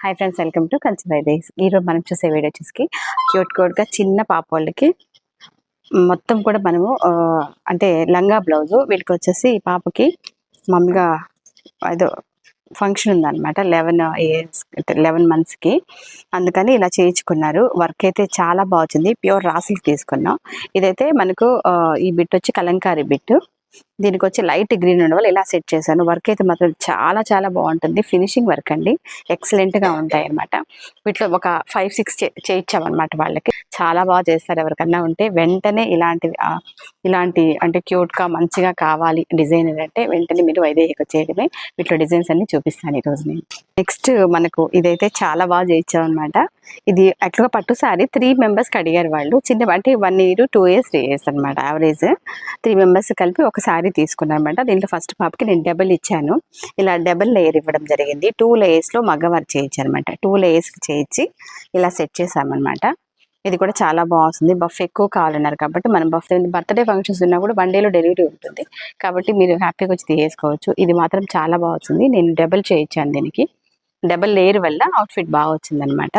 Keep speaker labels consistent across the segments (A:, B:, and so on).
A: Hi friends, welcome to Kanchi Vaidehi. ఈరోజు మనం చూసే వీడియో వచ్చేసి క్యూట్గా చిన్న పాప వాళ్ళకి మొత్తం కూడా మనము అంటే లంగా బ్లౌజు వీళ్ళకి వచ్చేసి ఈ పాపకి మామూలుగా ఏదో ఫంక్షన్ ఉందన్నమాట 11 monthsకి. అందుకని ఇలా చేయించుకున్నారు. వర్క్ అయితే చాలా బాగుంది. ప్యూర్ రాసులకి తీసుకున్నాం. ఇదైతే మనకు ఈ బిట్ వచ్చి కలంకారీ బిట్టు. దీనికి వచ్చి లైట్ గ్రీన్ ఉండడం వల్ల ఇలా సెట్ చేశాను. వర్క్ అయితే మాత్రం చాలా చాలా బాగుంటుంది. ఫినిషింగ్ వర్క్ అండి, ఎక్సలెంట్గా ఉంటాయి అనమాట. వీటిలో ఒక 5-6 చేయించామన్నమాట. వాళ్ళకి చాలా బాగా చేస్తారు. ఎవరికన్నా ఉంటే వెంటనే ఇలాంటి అంటే క్యూట్గా మంచిగా కావాలి డిజైనర్ అంటే వెంటనే మీరు వైదేహికి చేయడమే. వీటిలో డిజైన్స్ అన్ని చూపిస్తాను ఈరోజు నేను. నెక్స్ట్ మనకు ఇదైతే చాలా బాగా చేయించామన్నమాట. ఇది అట్లుగా పట్టు సారీ 3 members అడిగారు వాళ్ళు. చిన్న అంటే 1 year 2 years 3 years అనమాట. యావరేజ్ 3 members కలిపి ఒక సారీ తీసుకున్నారనమాట. దీంట్లో ఫస్ట్ పాపకి నేను డబుల్ ఇచ్చాను. ఇలా డబుల్ లేయర్ ఇవ్వడం జరిగింది. 2 layers మగవారు చేయించారనమాట. 2 layers చేయించి ఇలా సెట్ చేసామన్నమాట. ఇది కూడా చాలా బాగుంది. బఫ్ ఎక్కువ కావాలన్నారు కాబట్టి మనం బర్త్డే ఫంక్షన్స్ ఉన్నా కూడా 1 dayలో డెలివరీ ఉంటుంది కాబట్టి మీరు హ్యాపీగా వచ్చి తీసుకోవచ్చు. ఇది మాత్రం చాలా బాగుంది. నేను డబుల్ చేయించాను. దీనికి డబుల్ లేయర్ వల్ల అవుట్ఫిట్ బాగా వచ్చిందనమాట.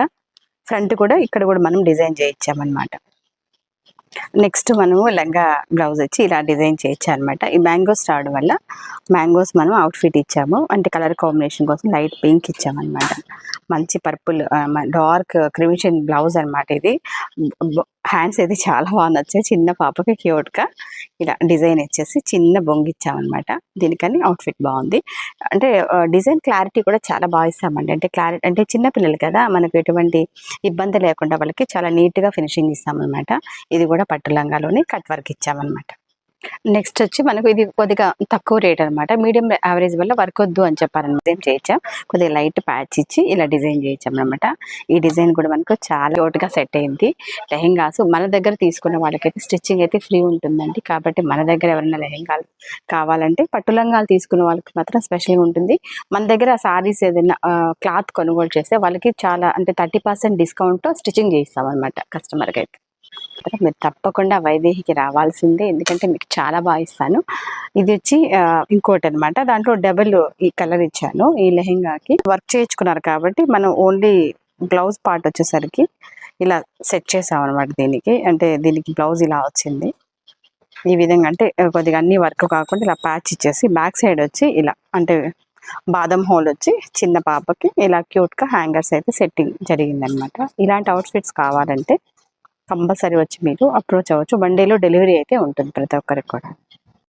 A: ఫ్రంట్ కూడా ఇక్కడ కూడా మనం డిజైన్ చేయించామన్నమాట. నెక్స్ట్ మనము లంగా బ్లౌజ్ వచ్చి ఇలా డిజైన్ చేయొచ్చు అనమాట. ఈ మ్యాంగోస్ రావడం వల్ల మ్యాంగోస్ మనం అవుట్ఫిట్ ఇచ్చాము. అంటే కలర్ కాంబినేషన్ కోసం లైట్ పింక్ ఇచ్చామన్నమాట. మంచి పర్పుల్ డార్క్ క్రిమిషన్ బ్లౌజ్ అనమాట. ఇది హ్యాండ్స్ అయితే చాలా బాగా నచ్చాయి. చిన్న పాపకి క్యూట్గా ఇలా డిజైన్ ఇచ్చేసి చిన్న బొంగిచ్చామన్నమాట. దీనికని అవుట్ఫిట్ బాగుంది. అంటే డిజైన్ క్లారిటీ కూడా చాలా బాగా ఇస్తామండి. అంటే క్లారిటీ అంటే చిన్నపిల్లలు కదా, మనకు ఎటువంటి ఇబ్బంది లేకుండా వాళ్ళకి చాలా నీట్గా ఫినిషింగ్ ఇస్తామన్నమాట. ఇది కూడా పట్టు లంగాలోని కట్ వర్క్ ఇచ్చామన్నమాట. నెక్స్ట్ వచ్చి మనకు ఇది కొద్దిగా తక్కువ రేట్ అనమాట. మీడియం యావరేజ్ వల్ల వర్క్ వద్దు అని చెప్పారనమాట. ఏం చేయించాం, కొద్దిగా లైట్ ప్యాచ్ ఇచ్చి ఇలా డిజైన్ చేయించామన్నమాట. ఈ డిజైన్ కూడా మనకు చాలా క్యూట్గా సెట్ అయింది. లెహెంగాస్ మన దగ్గర తీసుకున్న వాళ్ళకైతే స్టిచ్చింగ్ అయితే ఫ్రీ ఉంటుందండి. కాబట్టి మన దగ్గర ఎవరైనా లెహెంగాలు కావాలంటే పట్టు లంగాలు తీసుకున్న వాళ్ళకి మాత్రం స్పెషల్గా ఉంటుంది. మన దగ్గర సారీస్ ఏదైనా క్లాత్ కొనుగోలు చేస్తే వాళ్ళకి చాలా అంటే 30% డిస్కౌంట్ స్టిచ్చింగ్ చేయిస్తామన్నమాట కస్టమర్కి అయితే. మీరు తప్పకుండా వైదేహికి రావాల్సిందే, ఎందుకంటే మీకు చాలా బాగా ఇస్తాను. ఇది వచ్చి ఇంకోటి అనమాట. దాంట్లో డబుల్ ఈ కలర్ ఇచ్చాను. ఈ లెహెంగాకి వర్క్ చేయించుకున్నారు కాబట్టి మనం ఓన్లీ బ్లౌజ్ పార్ట్ వచ్చేసరికి ఇలా సెట్ చేసాం అనమాట. దీనికి బ్లౌజ్ ఇలా వచ్చింది. ఈ విధంగా అంటే కొద్దిగా అన్ని వర్క్ కాకుండా ఇలా ప్యాచ్ ఇచ్చేసి బ్యాక్ సైడ్ వచ్చి ఇలా అంటే బాదం హోల్ వచ్చి చిన్న పాపకి ఇలా క్యూట్గా హ్యాంగర్స్ అయితే సెట్టింగ్ జరిగిందనమాట. ఇలాంటి అవుట్ఫిట్స్ కావాలంటే కంపల్సరీ వచ్చి మీరు అప్రోచ్ అవ్వచ్చు. 1 dayలో డెలివరీ అయితే ఉంటుంది ప్రతి ఒక్కరికి కూడా.